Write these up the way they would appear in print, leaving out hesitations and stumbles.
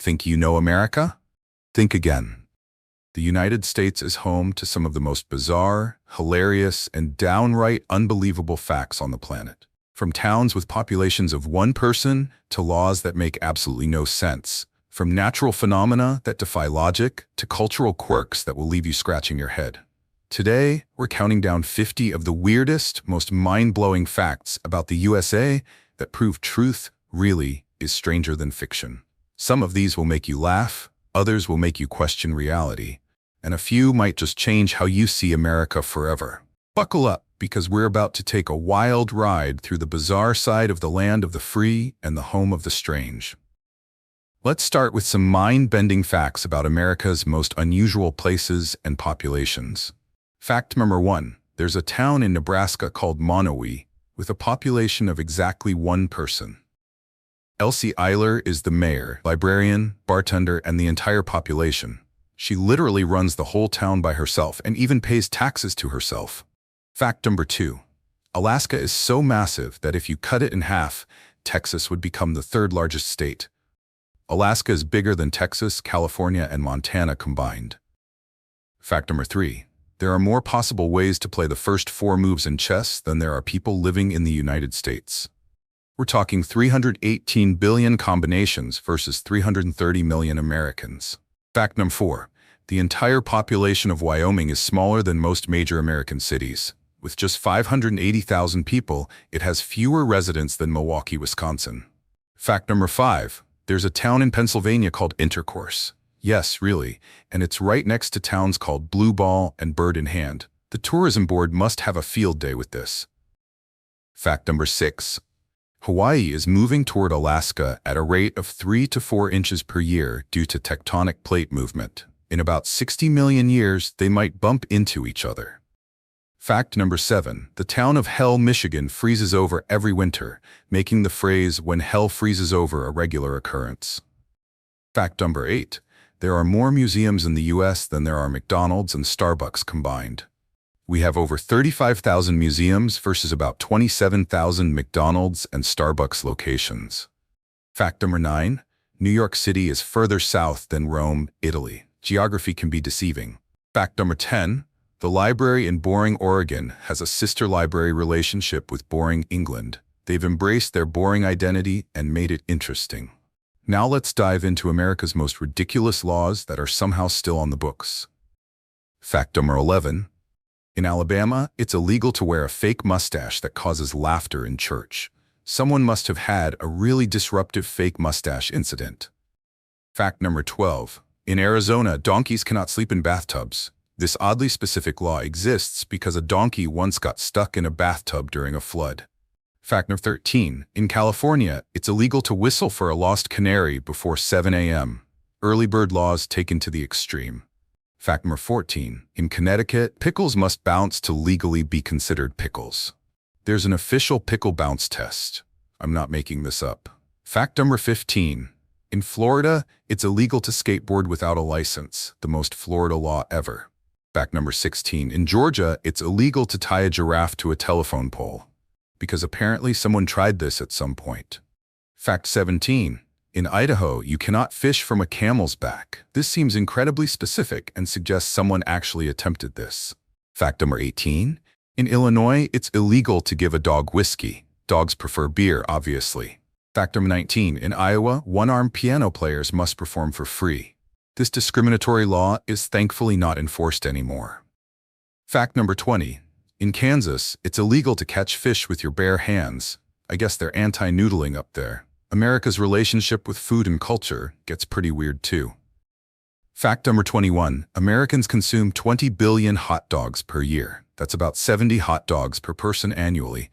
Think you know America? Think again. The United States is home to some of the most bizarre, hilarious, and downright unbelievable facts on the planet. From towns with populations of one person to laws that make absolutely no sense. From natural phenomena that defy logic to cultural quirks that will leave you scratching your head. Today, we're counting down 50 of the weirdest, most mind-blowing facts about the USA that prove truth really is stranger than fiction. Some of these will make you laugh, others will make you question reality, and a few might just change how you see America forever. Buckle up, because we're about to take a wild ride through the bizarre side of the land of the free and the home of the strange. Let's start with some mind-bending facts about America's most unusual places and populations. Fact number 1. There's a town in Nebraska called Monowi, with a population of exactly one person. Elsie Eiler is the mayor, librarian, bartender, and the entire population. She literally runs the whole town by herself and even pays taxes to herself. Fact number 2. Alaska is so massive that if you cut it in half, Texas would become the third largest state. Alaska is bigger than Texas, California, and Montana combined. Fact number 3. There are more possible ways to play the first 4 moves in chess than there are people living in the United States. We're talking 318 billion combinations versus 330 million Americans. Fact number 4. The entire population of Wyoming is smaller than most major American cities. With just 580,000 people, it has fewer residents than Milwaukee, Wisconsin. Fact number 5. There's a town in Pennsylvania called Intercourse. Yes, really, and it's right next to towns called Blue Ball and Bird in Hand. The tourism board must have a field day with this. Fact number 6. Hawaii is moving toward Alaska at a rate of 3 to 4 inches per year due to tectonic plate movement. In about 60 million years, they might bump into each other. Fact number 7. The town of Hell, Michigan freezes over every winter, making the phrase "when hell freezes over" a regular occurrence. Fact number 8. There are more museums in the U.S. than there are McDonald's and Starbucks combined. We have over 35,000 museums versus about 27,000 McDonald's and Starbucks locations. Fact number 9. New York City is further south than Rome, Italy. Geography can be deceiving. Fact number 10. The library in Boring, Oregon has a sister library relationship with Boring, England. They've embraced their boring identity and made it interesting. Now let's dive into America's most ridiculous laws that are somehow still on the books. Fact number 11. In Alabama, it's illegal to wear a fake mustache that causes laughter in church. Someone must have had a really disruptive fake mustache incident. Fact number 12. In Arizona, donkeys cannot sleep in bathtubs. This oddly specific law exists because a donkey once got stuck in a bathtub during a flood. Fact number 13. In California, it's illegal to whistle for a lost canary before 7 a.m. Early bird laws taken to the extreme. Fact number 14. In Connecticut, pickles must bounce to legally be considered pickles. There's an official pickle bounce test. I'm not making this up. Fact number 15. In Florida, it's illegal to skateboard without a license, the most Florida law ever. Fact number 16. In Georgia, it's illegal to tie a giraffe to a telephone pole, because apparently someone tried this at some point. Fact 17. In Idaho, you cannot fish from a camel's back. This seems incredibly specific and suggests someone actually attempted this. Fact number 18. In Illinois, it's illegal to give a dog whiskey. Dogs prefer beer, obviously. Fact number 19. In Iowa, one-armed piano players must perform for free. This discriminatory law is thankfully not enforced anymore. Fact number 20. In Kansas, it's illegal to catch fish with your bare hands. I guess they're anti-noodling up there. America's relationship with food and culture gets pretty weird too. Fact number 21. Americans consume 20 billion hot dogs per year. That's about 70 hot dogs per person annually,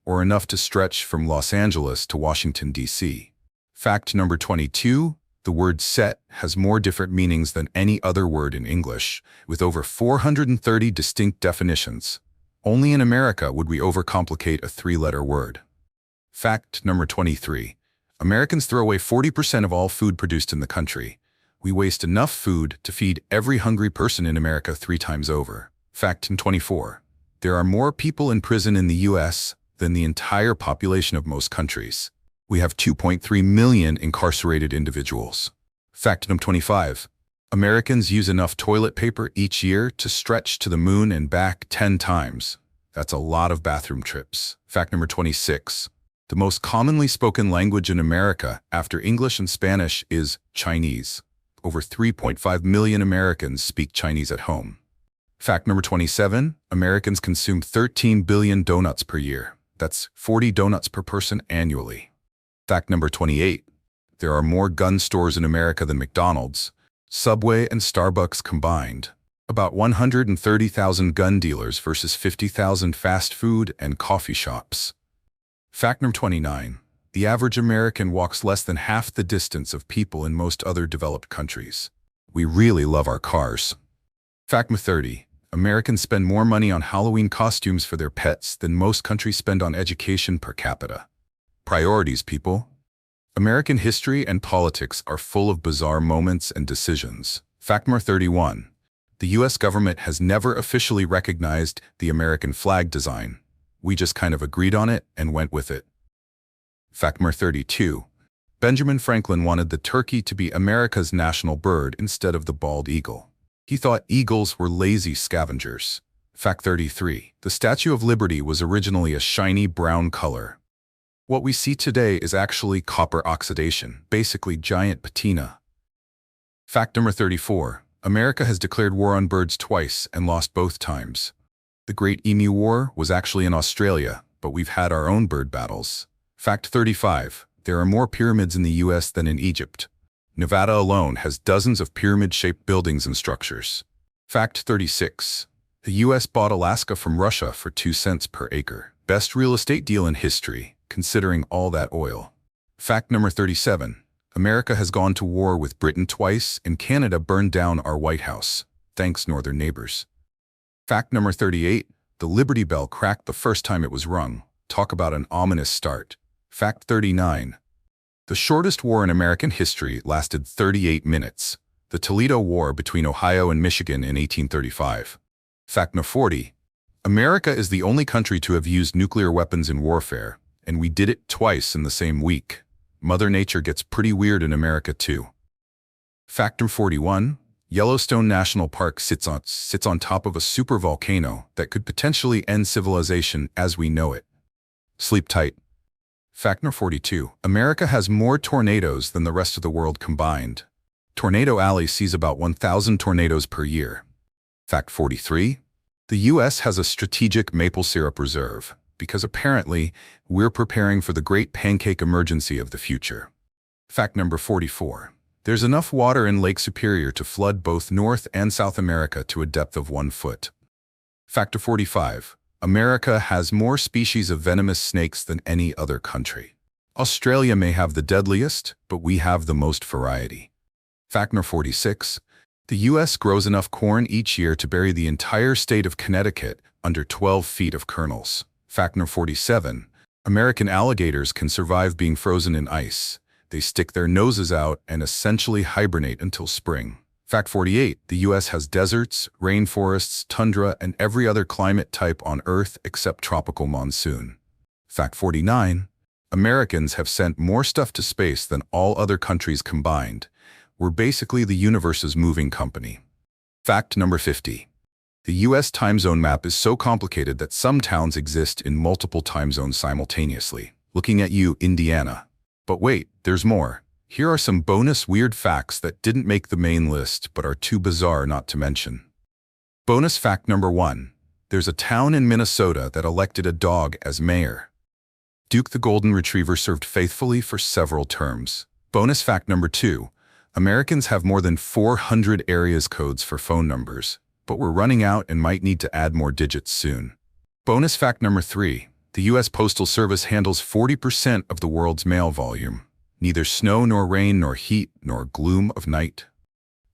or enough to stretch from Los Angeles to Washington, D.C. Fact number 22. The word set has more different meanings than any other word in English, with over 430 distinct definitions. Only in America would we overcomplicate a 3-letter word. Fact number 23. Americans throw away 40% of all food produced in the country. We waste enough food to feed every hungry person in America 3 times over. Fact 24. There are more people in prison in the U.S. than the entire population of most countries. We have 2.3 million incarcerated individuals. Fact number 25. Americans use enough toilet paper each year to stretch to the moon and back 10 times. That's a lot of bathroom trips. Fact number 26. The most commonly spoken language in America after English and Spanish is Chinese. Over 3.5 million Americans speak Chinese at home. Fact number 27. Americans consume 13 billion donuts per year. That's 40 donuts per person annually. Fact number 28. There are more gun stores in America than McDonald's, Subway, and Starbucks combined. About 130,000 gun dealers versus 50,000 fast food and coffee shops. Fact number 29. The average American walks less than half the distance of people in most other developed countries. We really love our cars. Fact number 30. Americans spend more money on Halloween costumes for their pets than most countries spend on education per capita. Priorities, people. American history and politics are full of bizarre moments and decisions. Fact number 31. The U.S. government has never officially recognized the American flag design. We just kind of agreed on it and went with it. Fact number 32. Benjamin Franklin wanted the turkey to be America's national bird instead of the bald eagle. He thought eagles were lazy scavengers. Fact 33. The Statue of Liberty was originally a shiny brown color. What we see today is actually copper oxidation, basically giant patina. Fact number 34. America has declared war on birds twice and lost both times. The Great Emu War was actually in Australia, but we've had our own bird battles. Fact 35. There are more pyramids in the U.S. than in Egypt. Nevada alone has dozens of pyramid-shaped buildings and structures. Fact 36. The U.S. bought Alaska from Russia for 2 cents per acre. Best real estate deal in history, considering all that oil. Fact number 37. America has gone to war with Britain twice, and Canada burned down our White House. Thanks, northern neighbors. Fact number 38. The Liberty Bell cracked the first time it was rung. Talk about an ominous start. Fact 39. The shortest war in American history lasted 38 minutes. The Toledo War between Ohio and Michigan in 1835. Fact number 40. America is the only country to have used nuclear weapons in warfare, and we did it twice in the same week. Mother Nature gets pretty weird in America too. Fact number 41. Yellowstone National Park sits on top of a supervolcano that could potentially end civilization as we know it. Sleep tight. Fact number 42. America has more tornadoes than the rest of the world combined. Tornado Alley sees about 1,000 tornadoes per year. Fact 43. The U.S. has a strategic maple syrup reserve because apparently we're preparing for the great pancake emergency of the future. Fact number 44. There's enough water in Lake Superior to flood both North and South America to a depth of 1 foot. Fact 45. America has more species of venomous snakes than any other country. Australia may have the deadliest, but we have the most variety. Fact number 46. The U.S. grows enough corn each year to bury the entire state of Connecticut under 12 feet of kernels. Fact number 47. American alligators can survive being frozen in ice. They stick their noses out and essentially hibernate until spring. Fact 48. The U.S. has deserts, rainforests, tundra, and every other climate type on Earth except tropical monsoon. Fact 49. Americans have sent more stuff to space than all other countries combined. We're basically the universe's moving company. Fact number 50. The U.S. time zone map is so complicated that some towns exist in multiple time zones simultaneously. Looking at you, Indiana. But wait, there's more. Here are some bonus weird facts that didn't make the main list but are too bizarre not to mention. Bonus fact number 1. There's a town in Minnesota that elected a dog as mayor. Duke the Golden Retriever served faithfully for several terms. Bonus fact number 2. Americans have more than 400 areas codes for phone numbers, but we're running out and might need to add more digits soon. Bonus fact number 3. The U.S. Postal Service handles 40% of the world's mail volume. Neither snow nor rain nor heat nor gloom of night.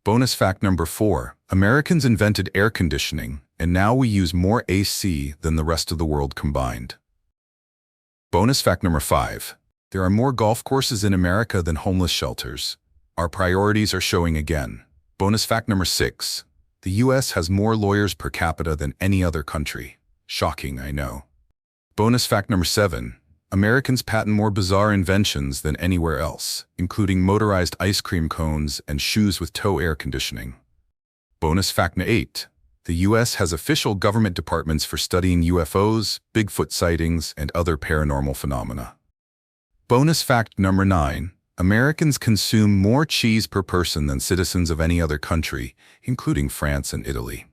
Bonus fact number 4. Americans invented air conditioning, and now we use more AC than the rest of the world combined. Bonus fact number 5. There are more golf courses in America than homeless shelters. Our priorities are showing again. Bonus fact number 6. The U.S. has more lawyers per capita than any other country. Shocking, I know. Bonus fact number 7. Americans patent more bizarre inventions than anywhere else, including motorized ice cream cones and shoes with toe air conditioning. Bonus fact 8. The U.S. has official government departments for studying UFOs, Bigfoot sightings, and other paranormal phenomena. Bonus fact number 9. Americans consume more cheese per person than citizens of any other country, including France and Italy.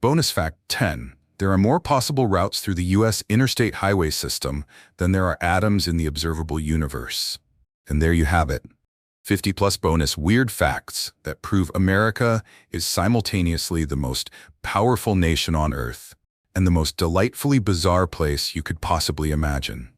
Bonus fact 10. There are more possible routes through the U.S. interstate highway system than there are atoms in the observable universe. And there you have it. 50+ bonus weird facts that prove America is simultaneously the most powerful nation on Earth and the most delightfully bizarre place you could possibly imagine.